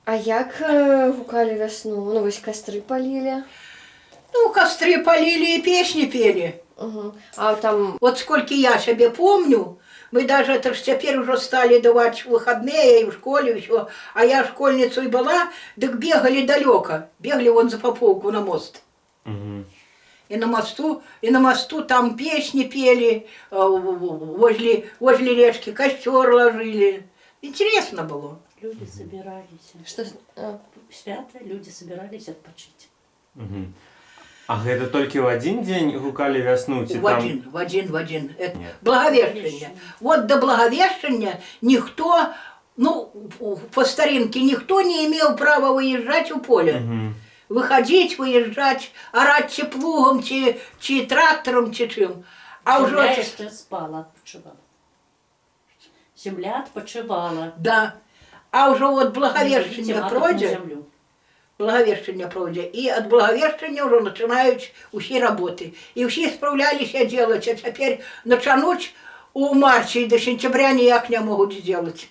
А як гукали весну? Ну, вось костры полили. Ну, костры полили и песни пели. Угу. А там... Вот сколько я себе помню, мы даже, это ж теперь уже стали давать выходные и в школе еще, а я школьницей была, так бегали далеко, бегали вон за Поповку на мост. Угу. И на мосту там песни пели, возле речки костер ложили. Интересно было. Люди собирались. Что... Свято люди собирались отпочить. Угу. А гэта толькі ў адзін дзень гукалі вясну ці В там? один. Это Нет. Благовещение. Вот до Благовещения никто, ну, по старинке, никто не имел права выезжать в поле. Угу. Выходить, выезжать, орать чи плугом, чи трактором, чи чим. А Земля вже... ще спала, відпочивала. Земля відпочивала. Да. А уже вот Не Благовещение маток на пройде, землю. Благовещение пройде, и от Благовещения уже начинают усі роботи. И всі справлялися делать, а теперь начнуть у марта до сентября ніяк не могут сделать.